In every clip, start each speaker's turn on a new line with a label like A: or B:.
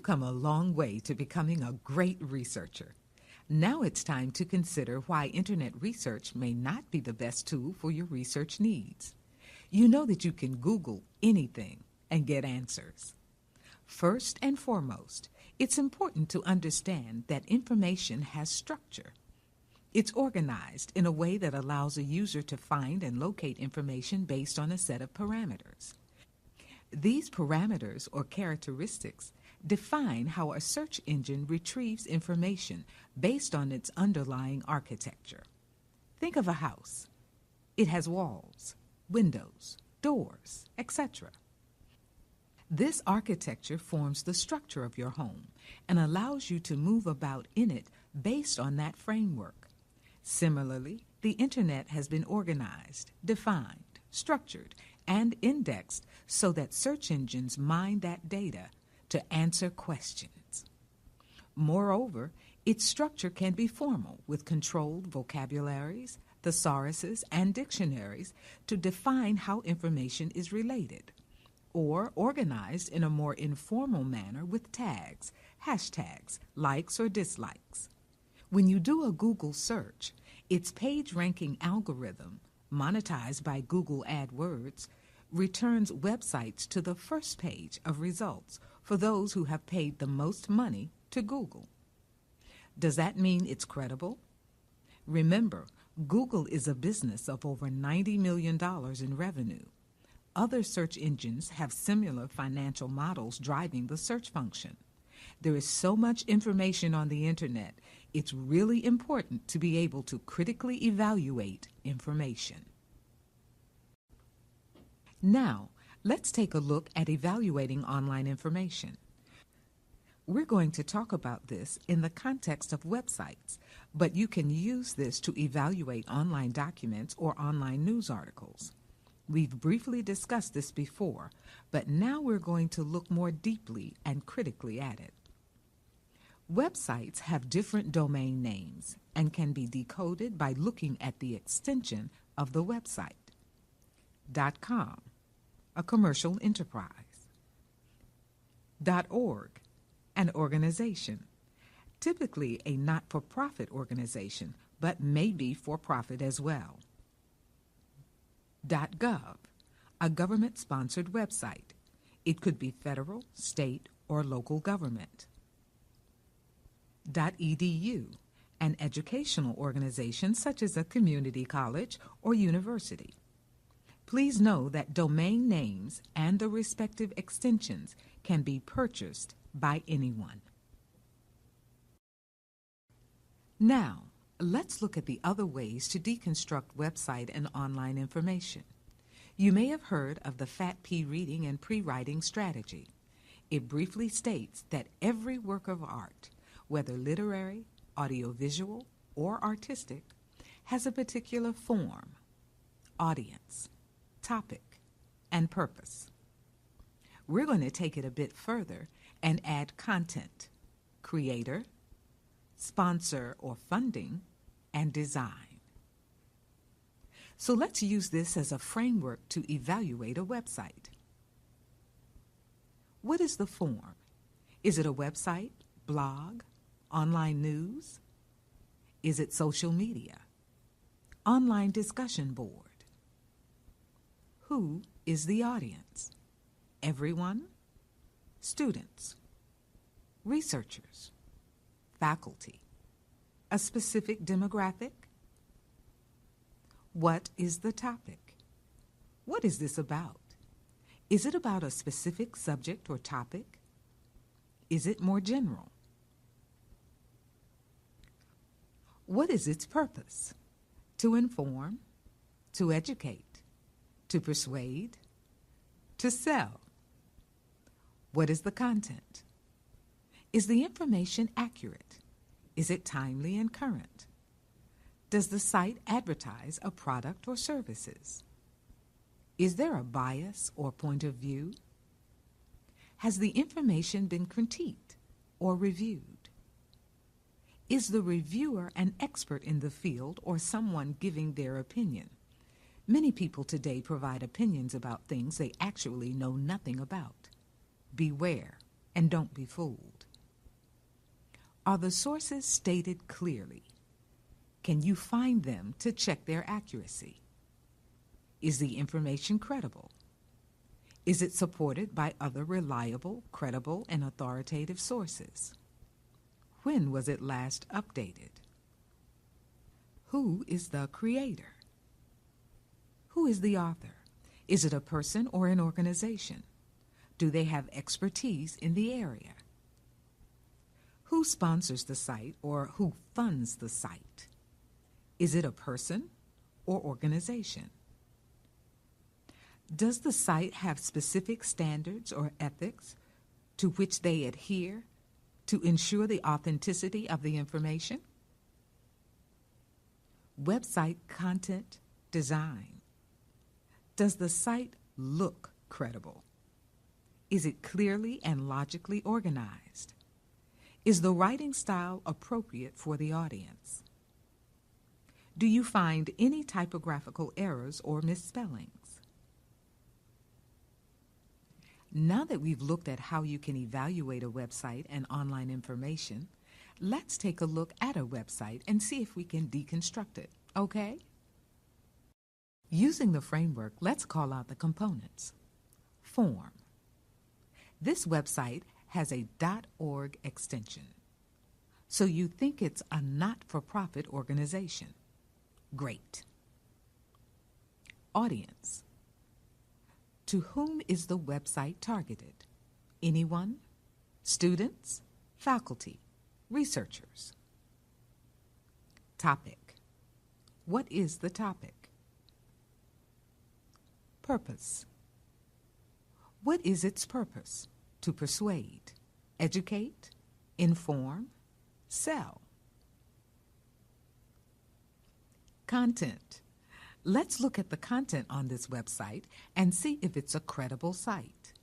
A: come a long way to becoming a great researcher. Now it's time to consider why internet research may not be the best tool for your research needs. You know that you can Google anything and get answers. First and foremost, it's important to understand that information has structure. It's organized in a way that allows a user to find and locate information based on a set of parameters. These parameters or characteristics define how a search engine retrieves information based on its underlying architecture. Think of a house. It has walls, windows, doors, etc. This architecture forms the structure of your home and allows you to move about in it based on that framework. Similarly, the Internet has been organized, defined, structured, and indexed so that search engines mine that data to answer questions. Moreover, its structure can be formal with controlled vocabularies, thesauruses, and dictionaries to define how information is related, or organized in a more informal manner with tags, hashtags, likes or dislikes. When you do a Google search, its page ranking algorithm, monetized by Google AdWords, returns websites to the first page of results for those who have paid the most money to Google. Does that mean it's credible? Remember, Google is a business of over $90 million in revenue. Other search engines have similar financial models driving the search function. There is so much information on the Internet, it's really important to be able to critically evaluate information. Now, let's take a look at evaluating online information. We're going to talk about this in the context of websites, but you can use this to evaluate online documents or online news articles. We've briefly discussed this before, but now we're going to look more deeply and critically at it. Websites have different domain names and can be decoded by looking at the extension of the website. .com, a commercial enterprise. .org, an organization, typically a not-for-profit organization, but may be for-profit as well. .gov, a government-sponsored website. It could be federal, state, or local government. .edu, an educational organization such as a community college or university. Please know that domain names and the respective extensions can be purchased by anyone. Now, let's look at the other ways to deconstruct website and online information. You may have heard of the FAT-P reading and pre-writing strategy. It briefly states that every work of art, whether literary, audiovisual, or artistic, has a particular form, audience, topic, and purpose. We're going to take it a bit further and add content, creator, sponsor or funding, and design. So let's use this as a framework to evaluate a website. What is the form? Is it a website, blog, online news? Is it social media? Online discussion board? Who is the audience? Everyone? Students? Researchers? Faculty? A specific demographic? What is the topic? What is this about? Is it about a specific subject or topic? Is it more general? What is its purpose? To inform, to educate, to persuade, to sell. What is the content? Is the information accurate? Is it timely and current? Does the site advertise a product or services? Is there a bias or point of view? Has the information been critiqued or reviewed? Is the reviewer an expert in the field or someone giving their opinion? Many people today provide opinions about things they actually know nothing about. Beware and don't be fooled. Are the sources stated clearly? Can you find them to check their accuracy? Is the information credible? Is it supported by other reliable, credible, and authoritative sources? When was it last updated? Who is the creator? Who is the author? Is it a person or an organization? Do they have expertise in the area? Who sponsors the site or who funds the site? Is it a person or organization? Does the site have specific standards or ethics to which they adhere to ensure the authenticity of the information? Website content design. Does the site look credible? Is it clearly and logically organized? Is the writing style appropriate for the audience? Do you find any typographical errors or misspellings? Now that we've looked at how you can evaluate a website and online information, let's take a look at a website and see if we can deconstruct it, okay? Using the framework, let's call out the components. Form. This website has a .org extension, so you think it's a not-for-profit organization. Great. Audience. To whom is the website targeted? Anyone? Students? Faculty? Researchers? Topic. What is the topic? Purpose. What is its purpose? To persuade, educate, inform, sell. Content. Let's look at the content on this website and see if it's a credible site.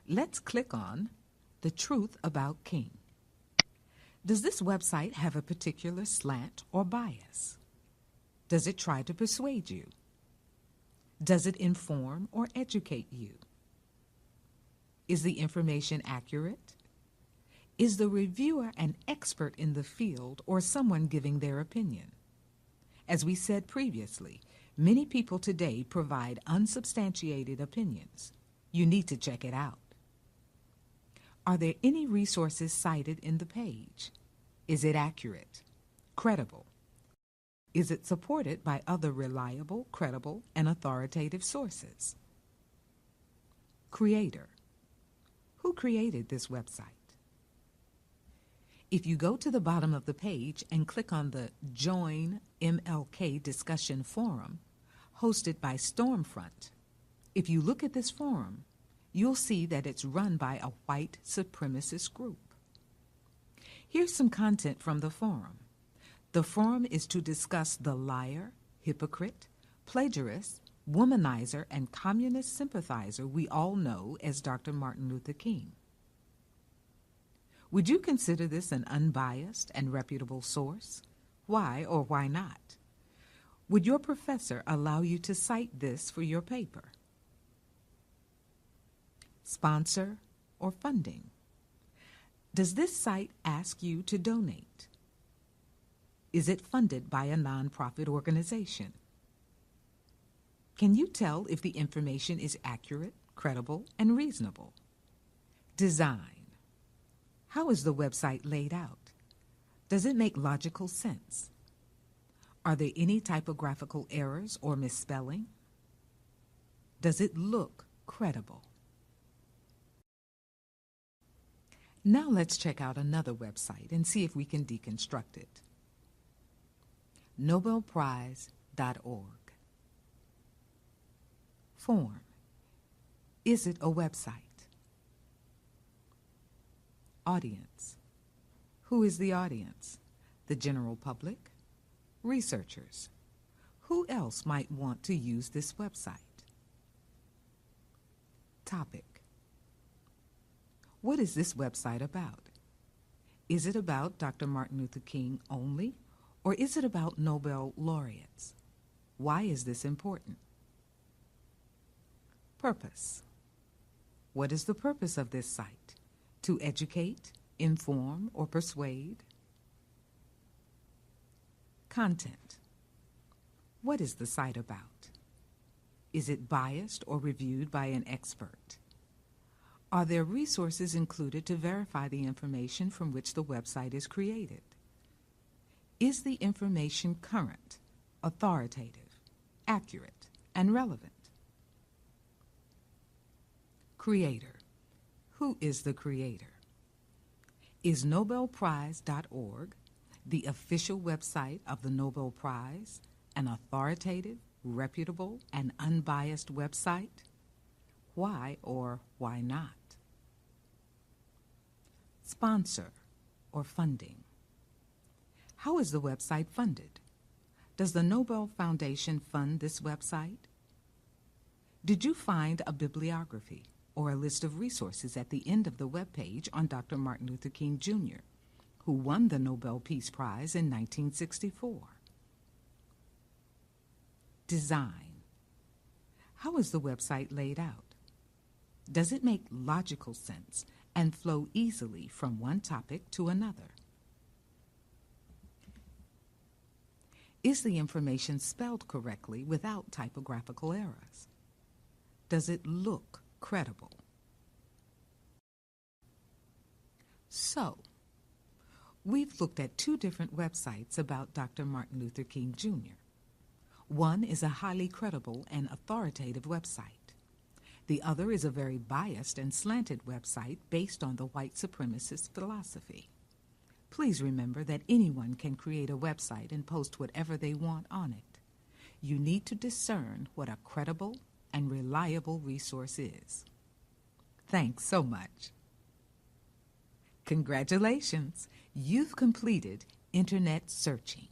A: Let's click on The Truth About King. Does this website have a particular slant or bias? Does it try to persuade you? Does it inform or educate you? Is the information accurate? Is the reviewer an expert in the field or someone giving their opinion? As we said previously, many people today provide unsubstantiated opinions. You need to check it out. Are there any resources cited in the page? Is it accurate? Credible? Is it supported by other reliable, credible, and authoritative sources? Creator. Who created this website? If you go to the bottom of the page and click on the Join MLK Discussion Forum, hosted by Stormfront, if you look at this forum, you'll see that it's run by a white supremacist group. Here's some content from the forum. The forum is to discuss the liar, hypocrite, plagiarist, womanizer, and communist sympathizer we all know as Dr. Martin Luther King. Would you consider this an unbiased and reputable source? Why or why not? Would your professor allow you to cite this for your paper? Sponsor or funding. Does this site ask you to donate? Is it funded by a nonprofit organization? Can you tell if the information is accurate, credible, and reasonable? Design. How is the website laid out? Does it make logical sense? Are there any typographical errors or misspelling? Does it look credible? Now let's check out another website and see if we can deconstruct it. Nobelprize.org. Form. Is it a website? Audience. Who is the audience? The general public? Researchers. Who else might want to use this website? Topic. What is this website about? Is it about Dr. Martin Luther King only, or is it about Nobel laureates? Why is this important? Purpose. What is the purpose of this site? To educate, inform, or persuade? Content. What is the site about? Is it biased or reviewed by an expert? Are there resources included to verify the information from which the website is created? Is the information current, authoritative, accurate, and relevant? Creator. Who is the creator? Is Nobelprize.org, the official website of the Nobel Prize, an authoritative, reputable, and unbiased website? Why or why not? Sponsor or funding. How is the website funded? Does the Nobel Foundation fund this website? Did you find a bibliography or a list of resources at the end of the web page on Dr. Martin Luther King Jr., who won the Nobel Peace Prize in 1964? Design. How is the website laid out? Does it make logical sense and flow easily from one topic to another? Is the information spelled correctly without typographical errors? Does it look credible? So, we've looked at two different websites about Dr. Martin Luther King Jr. One is a highly credible and authoritative website. The other is a very biased and slanted website based on the white supremacist philosophy. Please remember that anyone can create a website and post whatever they want on it. You need to discern what a credible and reliable resource is. Thanks so much. Congratulations, you've completed Internet searching.